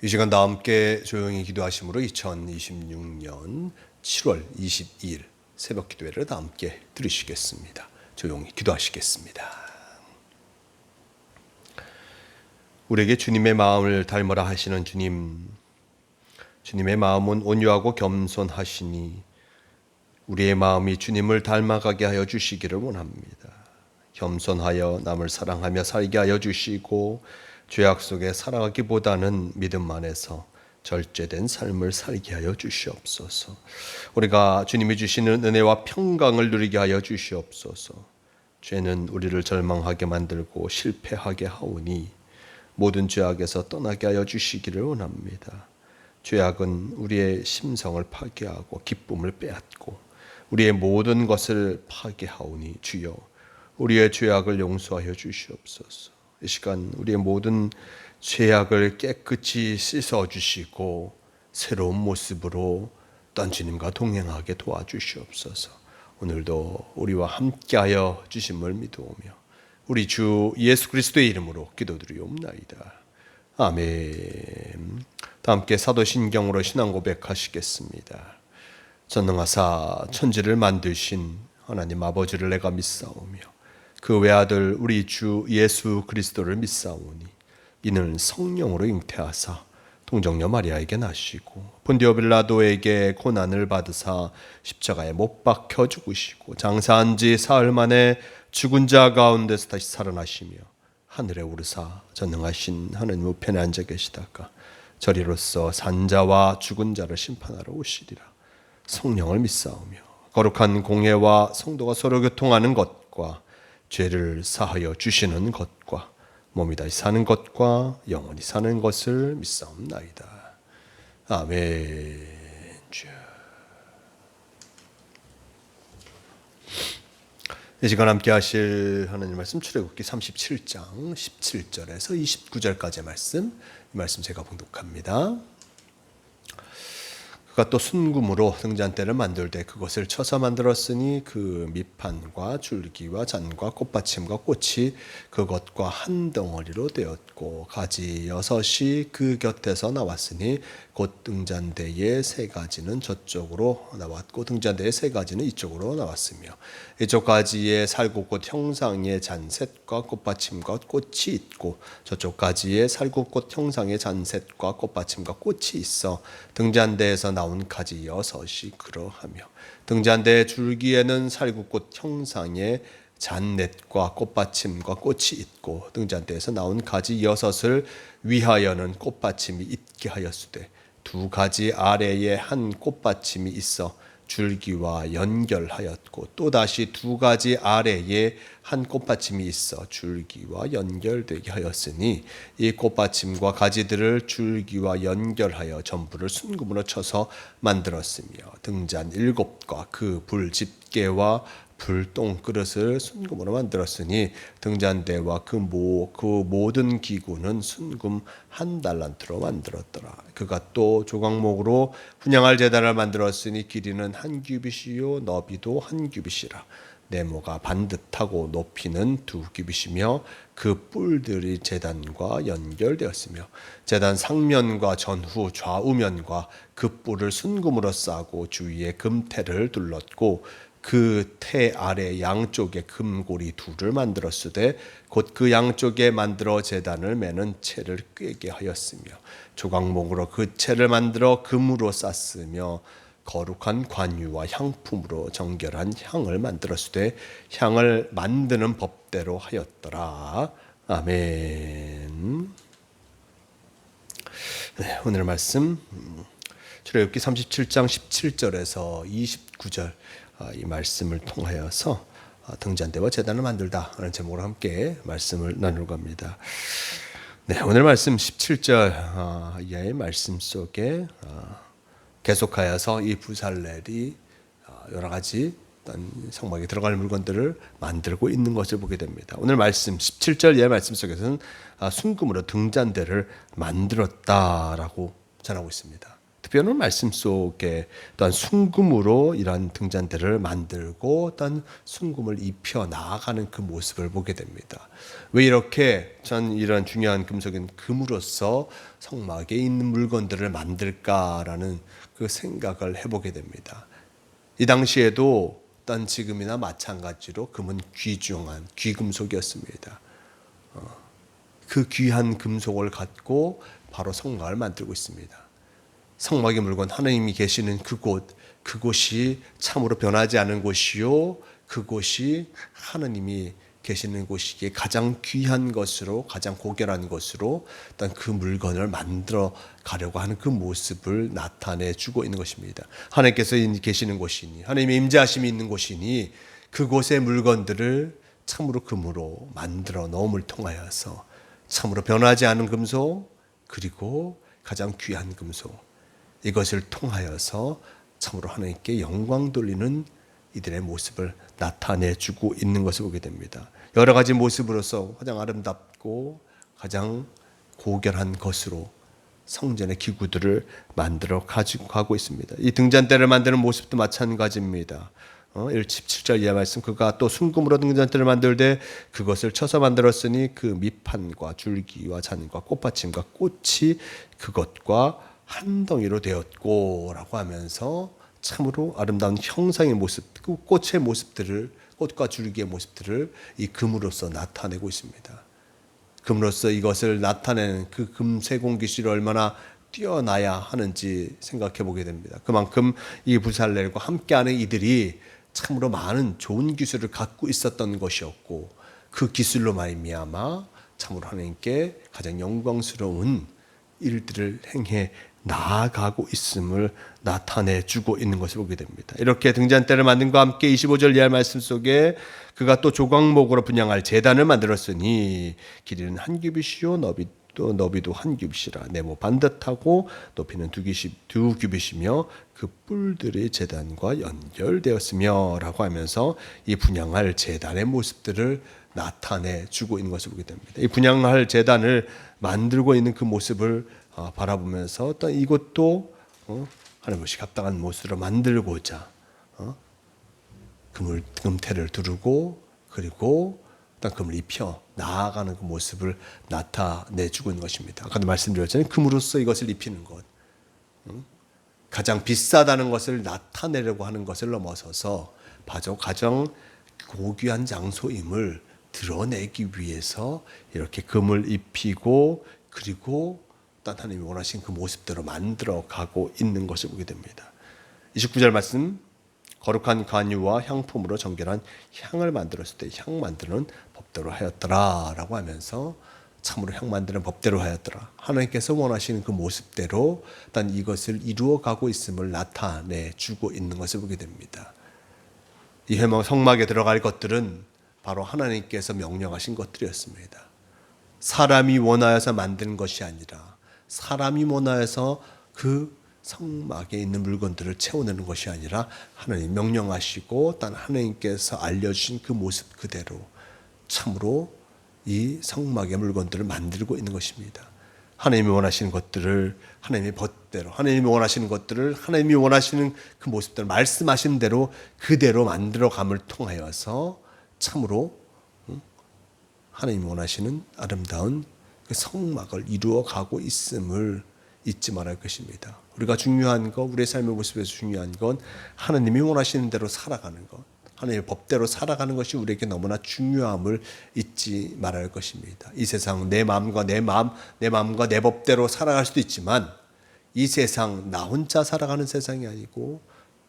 이 시간 다 함께 조용히 기도하심으로 2026년 7월 22일 새벽 기도회를 다 함께 들으시겠습니다. 조용히 기도하시겠습니다. 우리에게 주님의 마음을 닮으라 하시는 주님, 주님의 마음은 온유하고 겸손하시니 우리의 마음이 주님을 닮아가게 하여 주시기를 원합니다. 겸손하여 남을 사랑하며 살게 하여 주시고 죄악 속에 살아가기보다는 믿음 안에서 절제된 삶을 살게 하여 주시옵소서. 우리가 주님이 주시는 은혜와 평강을 누리게 하여 주시옵소서. 죄는 우리를 절망하게 만들고 실패하게 하오니 모든 죄악에서 떠나게 하여 주시기를 원합니다. 죄악은 우리의 심성을 파괴하고 기쁨을 빼앗고 우리의 모든 것을 파괴하오니 주여 우리의 죄악을 용서하여 주시옵소서. 이 시간 우리의 모든 죄악을 깨끗이 씻어주시고 새로운 모습으로 떤 주님과 동행하게 도와주시옵소서. 오늘도 우리와 함께하여 주심을 믿어오며 우리 주 예수 그리스도의 이름으로 기도드리옵나이다. 아멘. 다 함께 사도신경으로 신앙 고백하시겠습니다. 전능하사 천지를 만드신 하나님 아버지를 내가 믿사오며 그 외아들 우리 주 예수 그리스도를 믿사오니 이는 성령으로 잉태하사 동정녀 마리아에게 나시고 본디오 빌라도에게 고난을 받으사 십자가에 못 박혀 죽으시고 장사한 지 사흘 만에 죽은 자 가운데서 다시 살아나시며 하늘에 오르사 전능하신 하나님 우편에 앉아 계시다가 저리로서 산자와 죽은 자를 심판하러 오시리라. 성령을 믿사오며 거룩한 공회와 성도가 서로 교통하는 것과 죄를 사하여 주시는 것과 몸이 다시 사는 것과 영원히 사는 것을 믿사옵나이다. 아멘. 이 시간 함께 하실 하나님 말씀 출애굽기 37장 17절에서 29절까지의 말씀, 이 말씀 제가 봉독합니다. 그가 또 순금으로 등잔대를 만들 때 그것을 쳐서 만들었으니 그 밑판과 줄기와 잔과 꽃받침과 꽃이 그것과 한 덩어리로 되었고 가지 6이 그 곁에서 나왔으니 곧 등잔대의 3가지는 저쪽으로 나왔고 등잔대의 3가지는 이쪽으로 나왔으며 이쪽 가지에 살구꽃 형상의 잔셋과 꽃받침과 꽃이 있고 저쪽 가지에 살구꽃 형상의 잔셋과 꽃받침과 꽃이 있어 등잔대에서 나온 가지 6이 그러하며 등잔대의 줄기에는 살구꽃 형상의 잔넷과 꽃받침과 꽃이 있고 등잔대에서 나온 가지 6을 위하여는 꽃받침이 있게 하였으되 2가지 아래에 한 꽃받침이 있어 줄기와 연결하였고 또다시 2가지 아래에 한 꽃받침이 있어 줄기와 연결되게 하였으니 이 꽃받침과 가지들을 줄기와 연결하여 전부를 순금으로 쳐서 만들었으며 등잔 7과 그 불 집게와 불똥 그릇을 순금으로 만들었으니 등잔대와 그 모든 기구는 순금 1달란트로 만들었더라. 그가 또 조각목으로 분향할 제단을 만들었으니 길이는 1규빗이요 너비도 1규빗이라. 네모가 반듯하고 높이는 2규빗이며 그 뿔들이 제단과 연결되었으며 제단 상면과 전후 좌우면과 그 뿔을 순금으로 싸고 주위에 금테를 둘렀고 그 테 아래 양쪽에 금고리 2를 만들었으되 곧 그 양쪽에 만들어 제단을 매는 채를 꿰게 하였으며 조각목으로 그 채를 만들어 금으로 쌌으며 거룩한 관유와 향품으로 정결한 향을 만들었으되 향을 만드는 법대로 하였더라. 아멘. 네, 오늘 말씀 출애굽기 37장 17절에서 29절 이 말씀을 통하여서 등잔대와 제단을 만들다 하는 제목으로 함께 말씀을 나누고 합니다. 네, 오늘 말씀 17절 이하의 말씀 속에 계속하여서 이 부살렐이 여러 가지 성막에 들어갈 물건들을 만들고 있는 것을 보게 됩니다. 오늘 말씀 17절 이하의 말씀 속에서는 순금으로 등잔대를 만들었다라고 전하고 있습니다. 특별한 말씀 속에 또한 순금으로 이러한 등잔대를 만들고 또한 순금을 입혀 나아가는 그 모습을 보게 됩니다. 왜 이렇게 전 이런 중요한 금속인 금으로서 성막에 있는 물건들을 만들까라는 그 생각을 해보게 됩니다. 이 당시에도 딴 지금이나 마찬가지로 금은 귀중한 귀금속이었습니다. 그 귀한 금속을 갖고 바로 성막을 만들고 있습니다. 성막의 물건, 하나님이 계시는 그곳이 참으로 변하지 않은 곳이요, 그곳이 하나님이 계시는 곳이기에 가장 귀한 것으로, 가장 고결한 것으로 일단 그 물건을 만들어 가려고 하는 그 모습을 나타내 주고 있는 것입니다. 하나님께서 계시는 곳이니, 하나님의 임재하심이 있는 곳이니 그곳의 물건들을 참으로 금으로 만들어 넣음을 통하여서 참으로 변하지 않은 금속, 그리고 가장 귀한 금속, 이것을 통하여서 참으로 하나님께 영광 돌리는 이들의 모습을 나타내주고 있는 것을 보게 됩니다. 여러 가지 모습으로서 가장 아름답고 가장 고결한 것으로 성전의 기구들을 만들어 가지고 가고 있습니다. 이 등잔대를 만드는 모습도 마찬가지입니다. 17절 이하 말씀, 그가 또 순금으로 등잔대를 만들되 그것을 쳐서 만들었으니 그 밑판과 줄기와 잔과 꽃받침과 꽃이 그것과 한 덩이로 되었고 라고 하면서 참으로 아름다운 형상의 모습, 그 꽃의 모습들을, 꽃과 줄기의 모습들을 이 금으로서 나타내고 있습니다. 금으로서 이것을 나타내는 그 금세공 기술이 얼마나 뛰어나야 하는지 생각해 보게 됩니다. 그만큼 이 부살렐과 함께하는 이들이 참으로 많은 좋은 기술을 갖고 있었던 것이었고, 그 기술로 말미암아 참으로 하나님께 가장 영광스러운 일들을 행해 나아가고 있음을 나타내주고 있는 것을 보게 됩니다. 이렇게 등잔대를 만든과 함께 25절 이하 말씀 속에 그가 또 조각목으로 분향할 제단을 만들었으니 길이는 한 규빗이요 너비도 한 규빗이라 네모 반듯하고 높이는 두 규빗이며 그 뿔들이 제단과 연결되었으며 라고 하면서 이 분향할 제단의 모습들을 나타내주고 있는 것을 보게 됩니다. 이 분향할 제단을 만들고 있는 그 모습을 바라보면서 어떤 이것도 하나님의 합당한 모습으로 만들고자 금태를 두르고 그리고 어떤 금을 입혀 나아가는 그 모습을 나타내주고 있는 것입니다. 아까도 말씀드렸잖아요. 금으로써 이것을 입히는 것, 가장 비싸다는 것을 나타내려고 하는 것을 넘어서서 가장 고귀한 장소임을 드러내기 위해서 이렇게 금을 입히고 그리고 하나님이 원하신 그 모습대로 만들어 가고 있는 것을 보게 됩니다. 29절 말씀, 거룩한 관유와 향품으로 정결한 향을 만들었을 때 향 만드는 법대로 하였더라 라고 하면서 참으로 향 만드는 법대로 하였더라. 하나님께서 원하시는 그 모습대로 일단 이것을 이루어 가고 있음을 나타내 주고 있는 것을 보게 됩니다. 이 성막에 들어갈 것들은 바로 하나님께서 명령하신 것들이었습니다. 사람이 원하여서 만든 것이 아니라 사람이 원하여서 그 성막에 있는 물건들을 채워내는 것이 아니라 하나님 명령하시고 단 하나님께서 알려주신 그 모습 그대로 참으로 이 성막의 물건들을 만들고 있는 것입니다. 하나님이 원하시는 것들을 하나님의 법대로, 하나님이 원하시는 것들을 하나님이 원하시는 그 모습대로 말씀하신 대로 그대로 만들어감을 통하여서 참으로 하나님이 원하시는 아름다운 그 성막을 이루어 가고 있음을 잊지 말할 것입니다. 우리가 중요한 것, 우리의 삶의 모습에서 중요한 건 하나님이 원하시는 대로 살아가는 것, 하나님의 법대로 살아가는 것이 우리에게 너무나 중요함을 잊지 말할 것입니다. 이 세상 내 마음과 내 법대로 살아갈 수도 있지만 이 세상 나 혼자 살아가는 세상이 아니고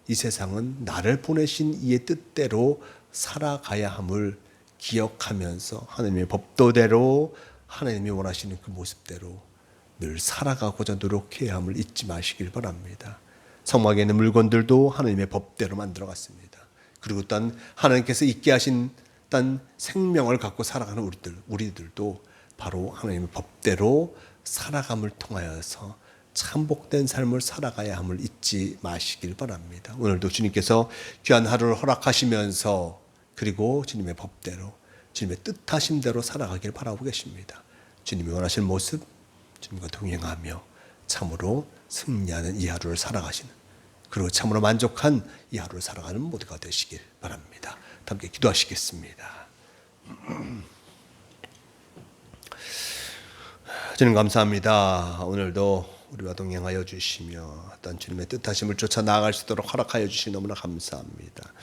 이 세상은 나를 보내신 이의 뜻대로 살아가야 함을 기억하면서 하나님의 법도대로 하나님이 원하시는 그 모습대로 늘 살아가고자 노력해야 함을 잊지 마시길 바랍니다. 성막에 있는 물건들도 하나님의 법대로 만들어갔습니다. 그리고 또 하나님께서 있게 하신 생명을 갖고 살아가는 우리들도 바로 하나님의 법대로 살아감을 통하여서 참복된 삶을 살아가야 함을 잊지 마시길 바랍니다. 오늘도 주님께서 귀한 하루를 허락하시면서 그리고 주님의 법대로 주님의 뜻하신 대로 살아가길 바라고 계십니다. 주님이 원하시는 모습 주님과 동행하며 참으로 승리하는 이 하루를 살아가시는, 그리고 참으로 만족한 이 하루를 살아가는 모두가 되시길 바랍니다. 함께 기도하시겠습니다. 주님 감사합니다. 오늘도 우리와 동행하여 주시며 어떤 주님의 뜻하심을 쫓아 나아갈 수 있도록 허락하여 주시니 너무나 감사합니다.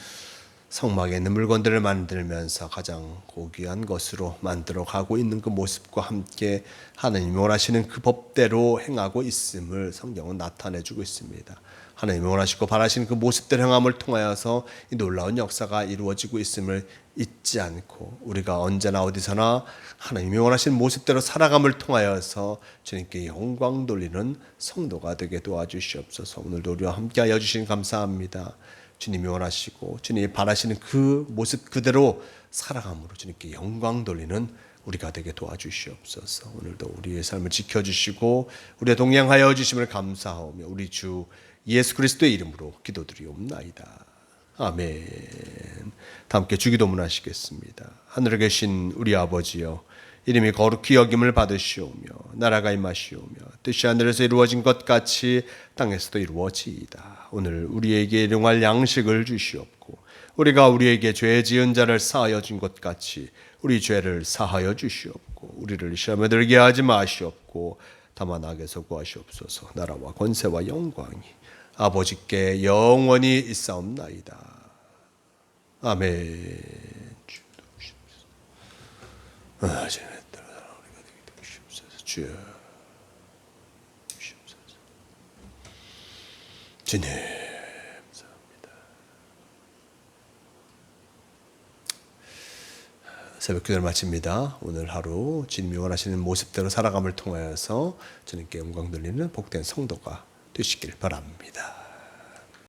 성막에 있는 물건들을 만들면서 가장 고귀한 것으로 만들어 가고 있는 그 모습과 함께 하나님이 원하시는 그 법대로 행하고 있음을 성경은 나타내 주고 있습니다. 하나님이 원하시고 바라시는 그 모습대로 행함을 통하여서 이 놀라운 역사가 이루어지고 있음을 잊지 않고 우리가 언제나 어디서나 하나님이 원하시는 모습대로 살아감을 통하여서 주님께 영광 돌리는 성도가 되게 도와주시옵소서. 오늘도 우리와 함께하여 주신 감사합니다. 주님이 원하시고 주님이 바라시는 그 모습 그대로 살아감으로 주님께 영광 돌리는 우리가 되게 도와주시옵소서. 오늘도 우리의 삶을 지켜주시고 우리의 동행하여 주심을 감사하며 우리 주 예수 그리스도의 이름으로 기도드리옵나이다. 아멘. 다 함께 주기도문 하시겠습니다. 하늘에 계신 우리 아버지여, 이름이 거룩히 여김을 받으시오며 나라가 임하시오며 뜻이 하늘에서 이루어진 것 같이 땅에서도 이루어지이다. 오늘 우리에게 일용할 양식을 주시옵고 우리가 우리에게 죄 지은 자를 사하여 준 것 같이 우리 죄를 사하여 주시옵고 우리를 시험에 들게 하지 마시옵고 다만 악에서 구하시옵소서. 나라와 권세와 영광이 아버지께 영원히 있사옵나이다. 아멘. 주여 주시옵소서. 주님 감사합니다. 새벽 기도를 마칩니다. 오늘 하루 주님이 원하시는 모습대로 살아감을 통하여서 주님께 영광 돌리는 복된 성도가 되시길 바랍니다.